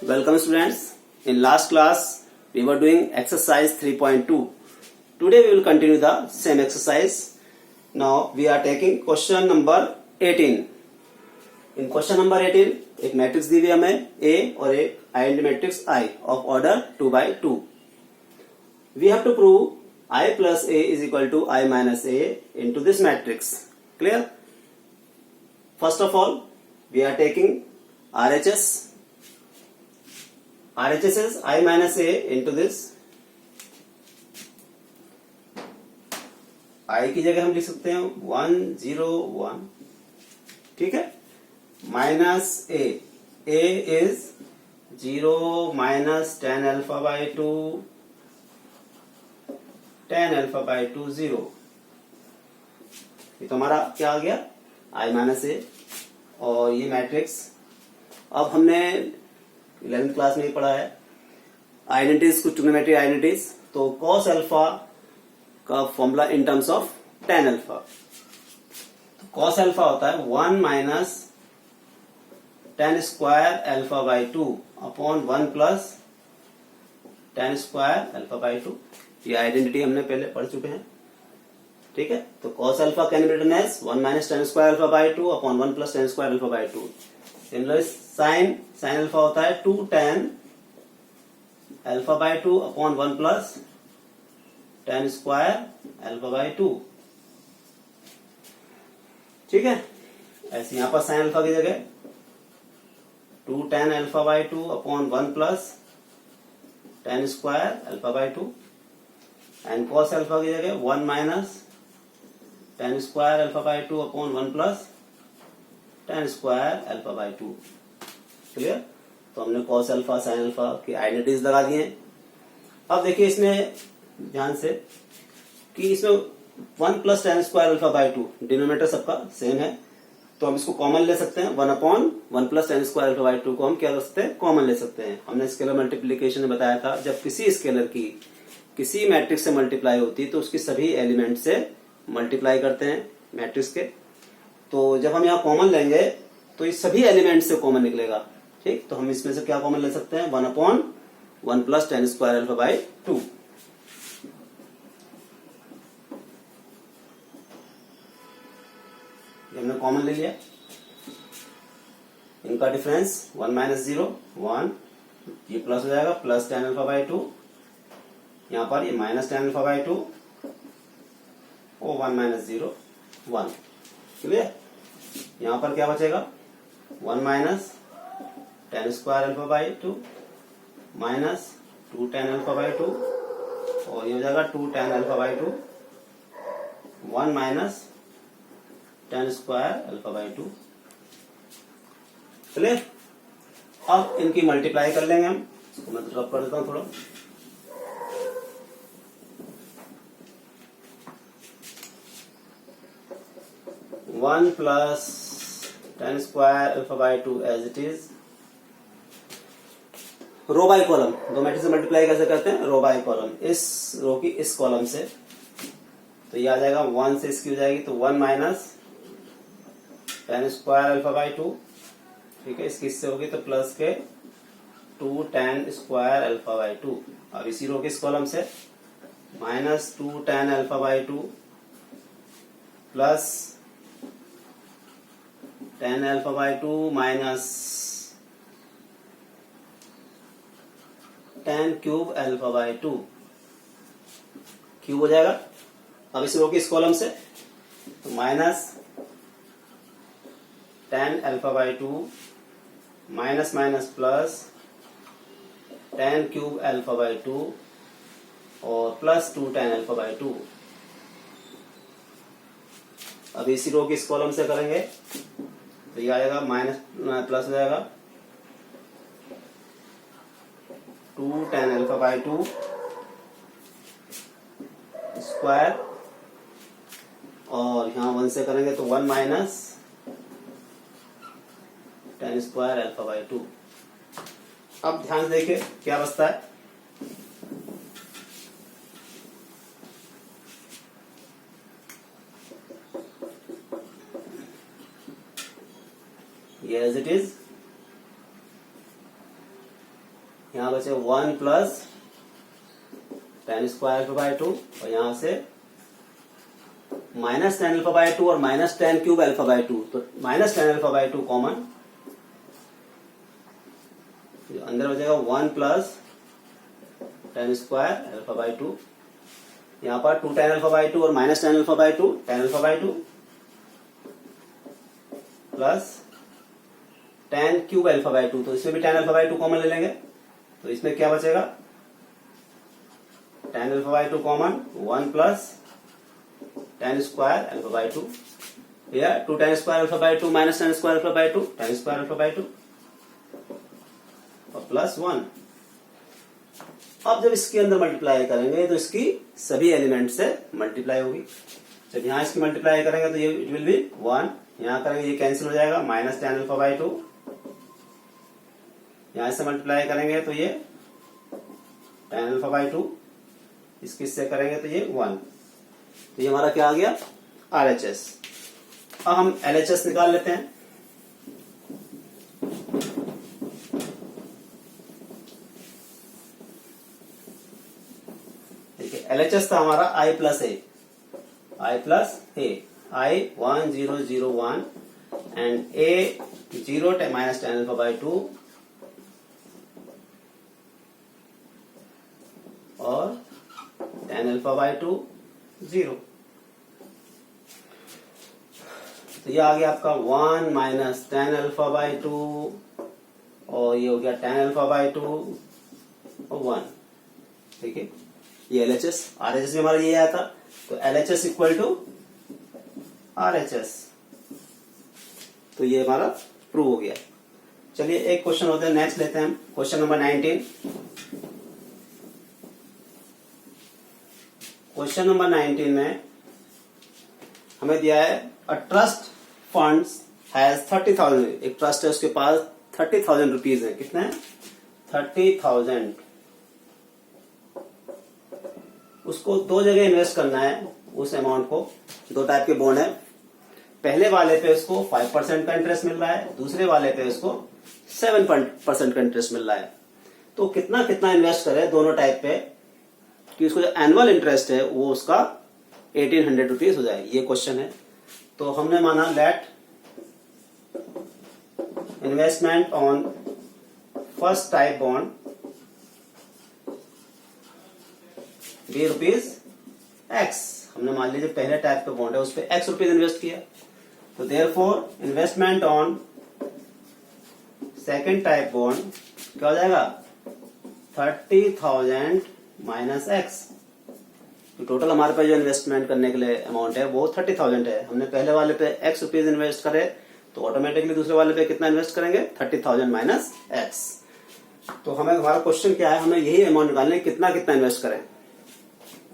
Welcome students. In last class we were doing exercise 3.2. Today we will continue the same exercise. Now we are taking question number 18. In question number 18 एक matrix दी हुई हमें A और एक identity matrix I of order 2/2. We have to prove I plus A is equal to I minus A into this matrix. Clear? First of all we are taking RHS. RHS is I minus A into this. I की जगह हम लिख सकते हैं 1 0 1. ठीक है, minus A is 0 minus tan alpha by 2 tan alpha by 2 0. ये तो हमारा क्या आ गया I माइनस A. और ये मैट्रिक्स अब हमने 11th क्लास में ही पढ़ा है आइडेंटिटीज, कुछ ट्रिग्नोमेट्री आइडेंटिटीज. तो कॉस अल्फा का formula in terms of tan alpha. Cos alpha होता है 1 minus tan square alpha by 2 upon 1 plus tan square alpha by 2. ये आइडेंटिटी हमने पहले पढ़ चुके हैं. ठीक है, तो cos alpha can be written as 1 minus tan square alpha by 2 upon 1 plus tan square alpha by 2. Similarly sine alpha होता है 2 tan alpha by 2 upon 1 plus tan square alpha by 2. ठीक है, ऐसे यहां पर साइन अल्फा की जगह 2 tan alpha by 2 upon 1 plus tan square alpha by 2. And cos alpha की जगह 1 minus tan square alpha by 2 upon 1 plus tan square alpha by 2. Clear? तो हमने कॉस अल्फा साइन अल्फा की आइडेंटिटीज लगा दिए. अब देखिए इसमें ध्यान से कि इसमें 1 plus tan square alpha by 2 denominator सबका सेम है, तो हम इसको कॉमन ले सकते हैं. 1 upon 1 plus tan square alpha by 2 को हम क्या कर सकते हैं, कॉमन ले सकते हैं. हमने स्केलर मल्टीप्लीकेशन में बताया था जब किसी स्केलर की किसी मैट्रिक्स से मल्टीप्लाई होती है तो उसकी सभी एलिमेंट से मल्टीप्लाई करते हैं मैट्रिक्स के. तो जब हम यहाँ कॉमन लेंगे तो इस सभी एलिमेंट से कॉमन निकलेगा. ठीक, तो हम इसमें से क्या कॉमन ले सकते हैं, 1 upon 1 plus tan square alpha by 2. हमने कॉमन ले लिया. इनका डिफरेंस 1 माइनस 0 1, ये प्लस हो जाएगा प्लस tan अल्फा बाई 2. यहां पर ये माइनस tan अल्फा बाई 2 और 1 माइनस 0 1. क्लियर? यहां पर क्या बचेगा 1 minus tan square alpha by 2 minus 2 tan alpha by 2 और ये हो जाएगा 2 tan alpha by 2 1 minus tan square alpha by 2. Clear? अब इनकी मल्टीप्लाई कर लेंगे हम. इसको मैं ड्रॉप कर देता हूं थोड़ा. One plus tan square alpha by 2 as it is. Row by column, दो मैट्रिक्स से मल्टीप्लाई कैसे करते हैं, रो बाय कॉलम. इस रो की इस कॉलम से, तो ये आ जाएगा 1 से इसकी हो जाएगी तो 1 minus tan square alpha by 2. ठीक है, इसकी इससे होगी तो प्लस के 2 tan स्क्वायर अल्फा बाई 2. अब इसी रो की इस कॉलम से minus 2 tan alpha by 2 plus tan alpha by 2 minus tan cube alpha by 2. Cube हो जाएगा. अब इस रो की इस कॉलम से तो minus tan alpha by 2 minus minus plus tan cube alpha by 2 और प्लस 2 tan अल्फा बाई 2. अब इसी रो की इस कॉलम से करेंगे तो ये आएगा माइनस प्लस हो जाएगा 2 tan अल्फा बाई 2 स्क्वायर और यहां 1 से करेंगे तो 1 minus tan square alpha by 2. अब ध्यान से देखिए क्या बचता है. ये एज इट इज यहाँ बचे 1 प्लस 10 स्क्वायर अल्फा बाय 2 और यहाँ से माइनस 10 अल्फा बाय 2 और माइनस 10 क्यूब अल्फा बाय 2, तो माइनस 10 अल्फा बाय 2 कॉमन, अंदर बचेगा 1 प्लस 10 स्क्वायर अल्फा बाय 2, यहाँ पर 2 10 अल्फा बाय 2 और minus 10 alpha by 2 10 alpha by 2 plus 10 cube alpha by 2, तो इसमें भी 10 अल्फा बाय 2 कॉमन ले लेंगे, तो इसमें क्या बचेगा 10 alpha by 2 common, 1 plus 10 square alpha by 2, या 2 10 square alpha by 2 minus 10 square alpha by 2 10 square alpha by 2 और प्लस 1। अब जब इसके अंदर मल्टीप्लाई करेंगे तो इसकी सभी एलिमेंट से मल्टीप्लाई होगी। जब यहाँ इसकी मल्टीप्लाई करेंगे तो ये इट विल बी 1, यहाँ करेंगे ये कैंसिल हो जाएगा, माइनस 10 अल्फा बाय 2, यहाँ से मल्टीप्लाई करेंगे तो ये 10 अल्फा बाय 2, इसके से करेंगे तो ये 1, तो ये हमारा क्या आ गया RHS। अब हम LHS निकाल लेते हैं। देखिए LHS था हमारा I plus A, I 1 0 0 1 and A 0 minus 10 alpha by 2 और 10 अल्फा बाय 2 0, तो ये आ गया आपका 1 माइनस 10 अल्फा बाय 2 और ये हो गया 10 अल्फा बाय 2 और 1। ठीक है, ये LHS RHS में हमारा ये आया था, तो LHS इक्वल टू RHS, तो ये हमारा प्रूव हो गया। चलिए एक क्वेश्चन होता है, नेक्स्ट लेते हैं हम क्वेश्चन नंबर 19। क्वेश्चन नंबर 19 में हमें दिया है अ ट्रस्ट फंड्स हैज 30,000, एक ट्रस्ट है उसके पास 30,000 रुपीज है, कितना है 30,000, उसको दो जगह इन्वेस्ट करना है, उस अमाउंट को, दो टाइप के बॉन्ड है, पहले वाले पे उसको 5% का इंटरेस्ट मिल रहा है, दूसरे वाले पे उसको 7% का इंटरेस्ट मिल रहा है, तो कितना कितना इन्वेस्ट करे दोनों टाइप पे कि उसको जो एनुअल इंटरेस्ट है वो उसका 1800 रुपीज हो जाए, ये क्वेश्चन है। तो हमने माना let investment on first type bond be rupees x, हमने मान लीजिए पहले टाइप का बॉन्ड है उस पर एक्स रुपीज इन्वेस्ट किया, तो therefore investment on second type bond क्या हो जाएगा 30,000 माइनस एक्स, तो टोटल हमारे पास जो इन्वेस्टमेंट करने के लिए अमाउंट है वो 30,000 है, हमने पहले वाले पे एक्स रुपीज इन्वेस्ट करे तो ऑटोमेटिकली दूसरे वाले पे कितना इन्वेस्ट करेंगे 30,000 माइनस एक्स। तो हमें हमारा क्वेश्चन क्या है, हमें यही अमाउंट निकालने कितना कितना इन्वेस्ट करें,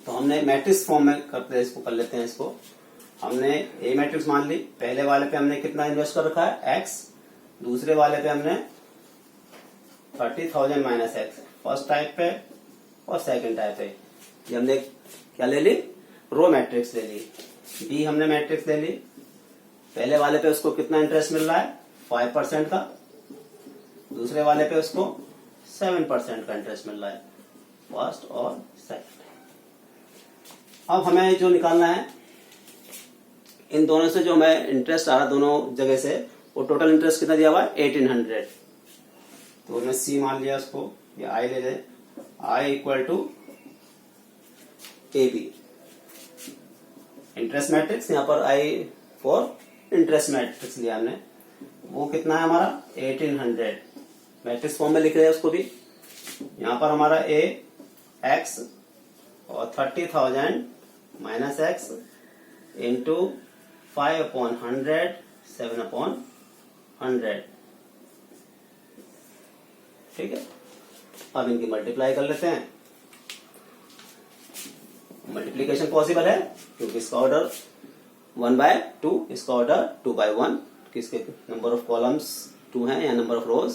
तो हमने मैट्रिक्स फॉर्म में करते हैं, इसको कर लेते हैं। इसको हमने ए मैट्रिक्स मान ली, पहले वाले पे हमने कितना इन्वेस्ट कर रखा है एक्स, दूसरे वाले पे हमने 30,000 माइनस एक्स, फर्स्ट टाइप पे और सेकंड टाइप पे, ये हमने क्या ले ली रो मैट्रिक्स ले ली। बी हमने मैट्रिक्स ले ली, पहले वाले पे उसको कितना इंटरेस्ट मिल रहा है 5% का, दूसरे वाले पे उसको 7% का इंटरेस्ट मिल रहा है, फर्स्ट और सेकंड। अब हमें जो निकालना है इन दोनों से जो हमें इंटरेस्ट आ रहा है दोनों जगह से, वो टोटल इंटरेस्ट कितना दिया हुआ है 1800, तो हमने सी मान लिया उसको, ये आई ले लें, I equal to A B, interest matrix, यहाँ पर आई फॉर इंटरेस्ट मैट्रिक्स लिया हमने, वो कितना है हमारा 1800, मैट्रिक्स फॉर्म में लिख रहे हैं उसको भी, यहाँ पर हमारा ए एक्स और 30,000 माइनस एक्स इंटू 5/100 7/100, ठीक है। अब इनकी मल्टीप्लाई कर लेते हैं, मल्टीप्लीकेशन पॉसिबल है क्योंकि इसका ऑर्डर 1/2, इसका ऑर्डर 2/1, किसके नंबर ऑफ कॉलम्स 2 हैं या नंबर ऑफ रोज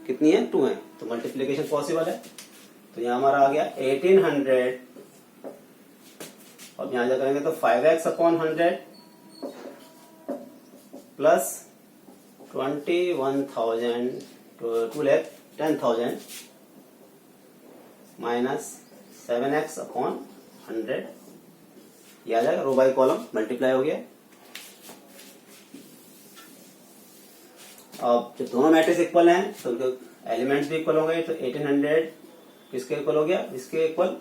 कितनी है 2 है, तो मल्टीप्लीकेशन पॉसिबल है। तो यहाँ हमारा आ गया 1800, अब यहां जा करेंगे तो 5x/100 plus 21,000 2,10,000 minus 7x upon 100, ये आ जाएगा, रो बाई कॉलम मल्टीप्लाई हो गया। अब जब दोनों मैट्रिक्स इक्वल हैं तो उनके एलिमेंट्स भी इक्वल हो गए, तो 1800 किसके इक्वल हो गया, इसके इक्वल।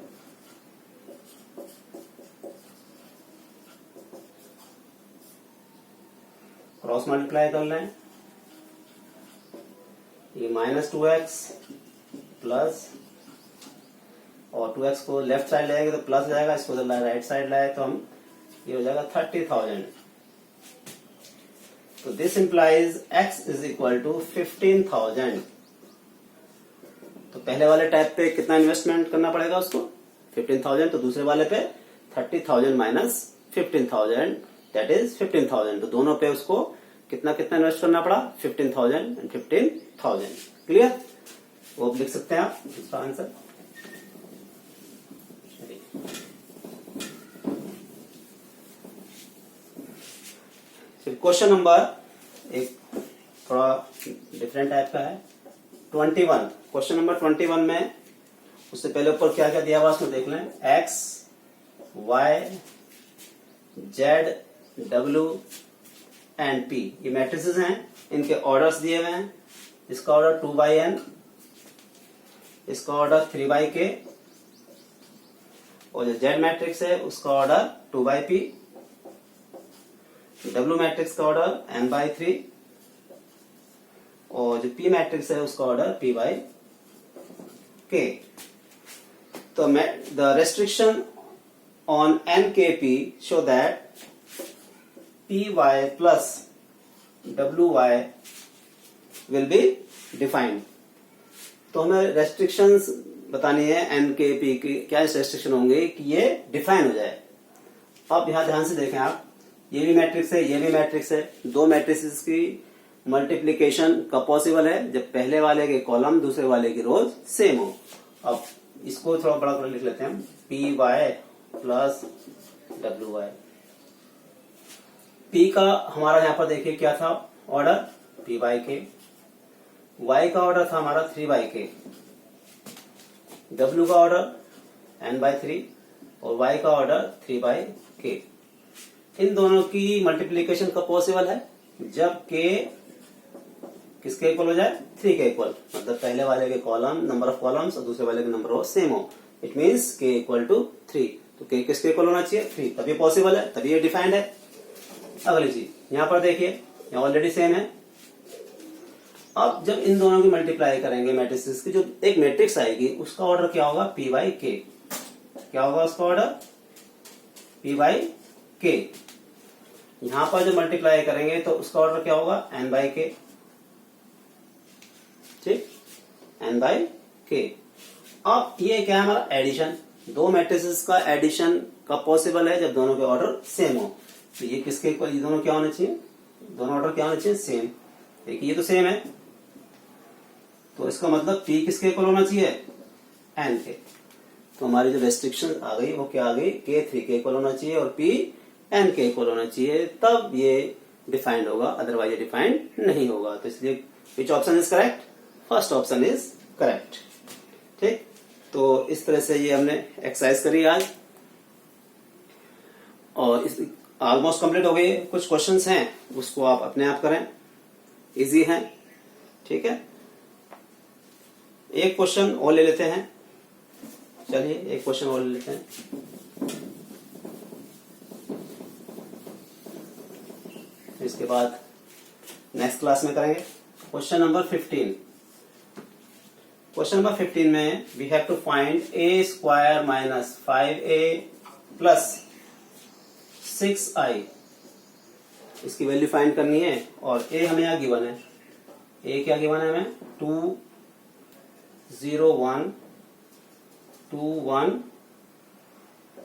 क्रॉस मल्टीप्लाई कर लें, ये माइनस 2x प्लस, और 2x को लेफ्ट साइड लाएंगे तो प्लस जाएगा, इसको राइट साइड लाए तो हम ये हो जाएगा 30,000। तो this implies x is equal to 15,000। तो पहले वाले टाइप पे कितना इन्वेस्टमेंट करना पड़ेगा उसको, 15,000, तो दूसरे वाले पे 30,000 माइनस 15,000, दैट इज 15,000। तो दोनों पे उसको कितना कितना इन्वेस्ट करना पड़ा, 15,000 एंड 15,000। क्लियर, वो लिख सकते हैं आप इसका आंसर। क्वेश्चन नंबर एक थोड़ा डिफरेंट टाइप का है, 21। क्वेश्चन नंबर 21 में उससे पहले ऊपर क्या क्या दिया हुआ उसमें देख लें। x, y, z, w and p, ये मैट्रिसेस हैं, इनके ऑर्डर्स दिए हुए हैं। इसका ऑर्डर 2/n, इसका ऑर्डर 3/k, और जो z मैट्रिक्स है उसका ऑर्डर 2/p, W मैट्रिक्स का ऑर्डर n/3, और जो P मैट्रिक्स है उसका ऑर्डर p/k। तो the restriction on NKP show that PY plus WY will be defined. तो हमें रेस्ट्रिक्शंस बतानी है NKP की, क्या रेस्ट्रिक्शन होंगे कि ये डिफाइन हो जाए। अब यहां ध्यान से देखें आप, ये भी मैट्रिक्स है, ये भी मैट्रिक्स है, दो मैट्रिक्स की मल्टीप्लीकेशन कब पॉसिबल है, जब पहले वाले के कॉलम दूसरे वाले की रोज सेम हो। अब इसको थोड़ा बड़ा कर लिख लेते हैं हम, PY प्लस WY। P का हमारा यहाँ पर देखिए क्या था ऑर्डर, P/k, Y का ऑर्डर था हमारा 3/k, W का ऑर्डर n/3 और Y का ऑर्डर 3/k। इन दोनों की मल्टीप्लीकेशन कब पॉसिबल है, जब k किसके इक्वल हो जाए, 3 के इक्वल, मतलब पहले वाले के कॉलम नंबर ऑफ कॉलम्स और दूसरे वाले के नंबर ऑफ सेम हो। It means k equal to 3, तो k किसके इक्वल होना चाहिए, 3, तभी पॉसिबल है, तभी ये डिफाइंड है। अगली चीज यहाँ पर देखिए, यहाँ ऑलरेडी सेम है। अब जब इन दोनों की मल्टीप्लाई करेंगे मैट्रिक्स की, जो एक मैट्रिक्स आएगी उसका ऑर्डर क्या होगा, P/k। क्या होगा उसका ऑर्डर, P/k। यहां पर जो मल्टीप्लाई करेंगे तो उसका ऑर्डर क्या होगा, n/k। ठीक, n/k। अब ये क्या है हमारा एडिशन, दो मैट्रिसेस का एडिशन कब पॉसिबल है, जब दोनों के ऑर्डर सेम हो। तो ये किसके इक्वल, ये दोनों क्या होने चाहिए, दोनों ऑर्डर क्या होने चाहिए, सेम। देखिए ये तो सेम है, तो इसका मतलब P किसके इक्वल होना चाहिए, n के। तो हमारी जो रेस्ट्रिक्शन आ गई वो क्या आ गई, K 3 के इक्वल होना चाहिए और P n के इक्वल होना चाहिए, तब ये डिफाइंड होगा, अदरवाइज ये डिफाइंड नहीं होगा। तो इसलिए which option is correct, first option is correct. ठीक, तो इस तरह से ये हमने एक्सरसाइज करी आज, और ऑलमोस्ट कंप्लीट हो गई। कुछ क्वेश्चंस हैं उसको आप अपने आप करें, इजी हैं। ठीक है, एक क्वेश्चन और ले लेते हैं, चलिए एक क्वेश्चन और ले लेते हैं। इसके बाद नेक्स्ट क्लास में करेंगे। Question number 15। क्वेश्चन नंबर 15 में we have to find a² minus 5a plus 6i, इसकी वैल्यू फाइंड करनी है। और a हमें यहाँ गिवन है, a क्या गिवन है हमें, 2 0 1 2 1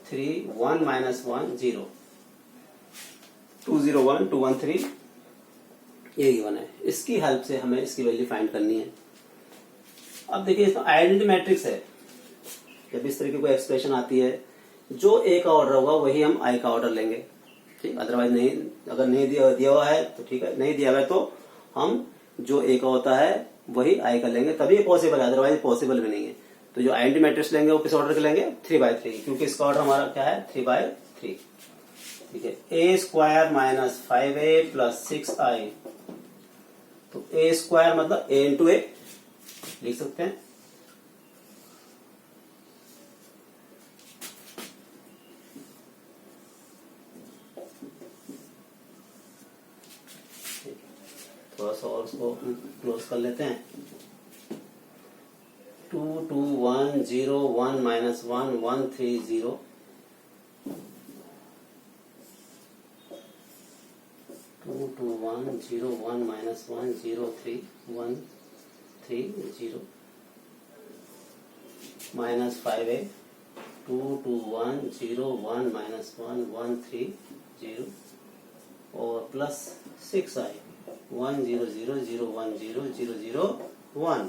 3 1 माइनस 1 0, 2 0 1 2 1 3 ये गिवन है। इसकी हेल्प से हमें इसकी वैल्यू फाइंड करनी है। अब देखिए इसमें आइडेंटिटी मैट्रिक्स है, जब इस तरह की कोई एक्सप्रेशन आती है, जो a का ऑर्डर होगा वही हम i का ऑर्डर लेंगे। ठीक, अदरवाइज नहीं, अगर नहीं दिया हुआ है तो ठीक है, नहीं दिया हुआ है तो हम जो a का होता है वही i का लेंगे, तभी पॉसिबल है, अदरवाइज पॉसिबल भी नहीं है। तो जो आइडेंटिटी मैट्रिक्स लेंगे वो किस ऑर्डर के लेंगे, 3/3, क्योंकि इसका ऑर्डर हमारा क्या है, 3/3। ठीक है, a square minus 5a plus 6i, तो a स्क्वायर मतलब a इंटू ए लिख सकते हैं। थोड़ा सा और उसको क्लोज कर लेते हैं। 2 2 1 0 1 minus 1 1 3 0, 2 2 1 0 1 minus 1 0 3 1 3 0 minus 5a, 2 2 1 0 1 minus 1 1 3 0 और प्लस 6i 1 0 0 0 1 0 0 0 1।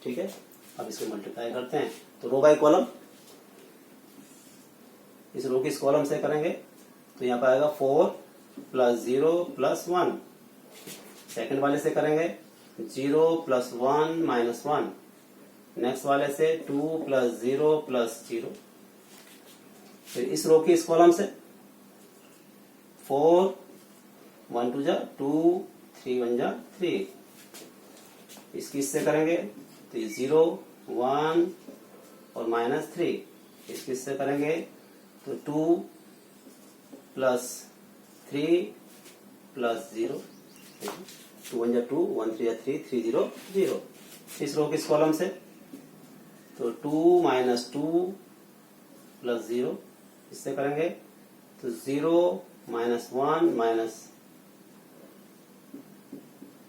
ठीक है, अब इसको मल्टीप्लाई करते हैं तो रो बाय कॉलम, इस रो की इस कॉलम से करेंगे तो यहाँ पर आएगा 4 प्लस 0 प्लस 1। सेकंड वाले से करेंगे 0 प्लस 1 माइनस 1। नेक्स्ट वाले से 2 प्लस 0 प्लस 0। फिर इस रो की इस कॉलम से 4 1 2 जा 2 3 1 जा 3। इसकी इससे करेंगे तो 0 1 और माइनस 3। इसकी इससे करेंगे तो 2 प्लस 3 प्लस 0, 2 1 जा 2 1 3 जा 3 3 0 0। इस रो की इस कॉलम से तो 2 माइनस 2 प्लस 0, इससे करेंगे तो 0 माइनस 1 माइनस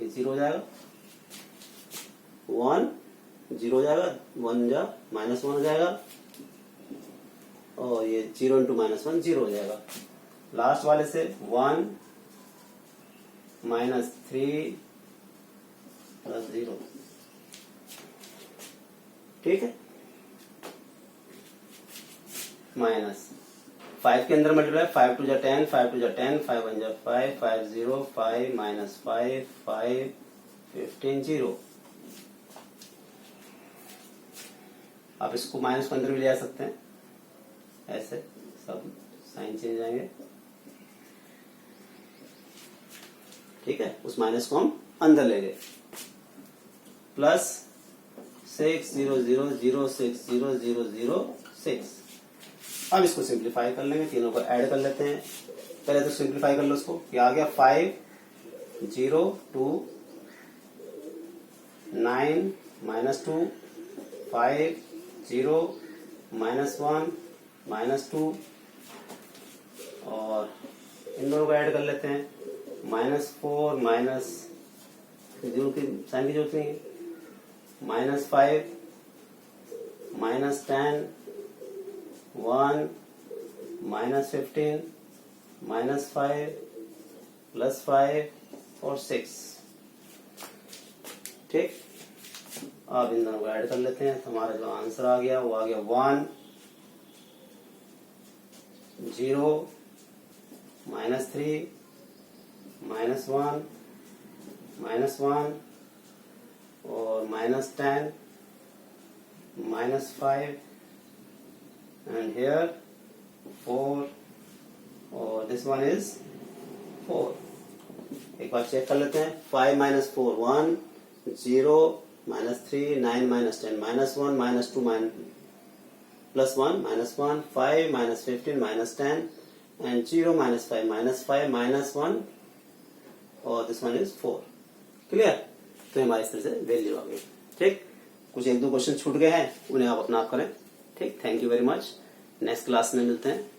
0 हो जाएगा, 1 0 हो जाएगा, 1 जा माइनस 1 हो जाएगा और ये 0 इंटू माइनस 1 0 हो जाएगा। लास्ट वाले से 1 माइनस 3 प्लस 0। ठीक है, माइनस 5 के अंदर मल्टीप्लाई, 5 2 जा 10 5 2 जा 10 5 1 जा 5 5 0 5 माइनस 5 5 15 0। आप इसको माइनस के अंदर भी ले आ सकते हैं, ऐसे सब साइन चेंज आएंगे। ठीक है, उस माइनस को हम अंदर ले गए। प्लस 6 0 0 0 6 0 0 0 6। अब इसको सिंप्लीफाई कर लेंगे, तीनों को ऐड कर लेते हैं। पहले तो सिंप्लीफाई कर लो इसको, क्या आ गया 5 0 2 9 माइनस 2 5 0 माइनस 1 माइनस 2 और इन दोनों को ऐड कर लेते हैं। माइनस 4 माइनस 0 की साइन की जरूरत नहीं है, minus 5 minus 10 1 minus 15 minus 5 plus 5 और 6। ठीक, अब इन दोनों को ऐड कर लेते हैं तो हमारा जो आंसर आ गया वो आ गया 1 0 माइनस 3 माइनस 1 माइनस 1 और माइनस 10 माइनस 5 and here 4 और this one is 4। एक बार चेक कर लेते हैं। 5 minus 4 1 0 minus 3 9 minus 10 minus 1 minus 2 plus 1 minus 1 5 minus 15 minus 10 and 0 minus 5 minus 1 और दिस वन इज 4। क्लियर, तो हमारी इस तरह से वैल्यू आ गई। ठीक, कुछ एक दो क्वेश्चन छूट गए हैं, उन्हें आप अपना आप करें। ठीक, thank you very much. Next class में मिलते हैं।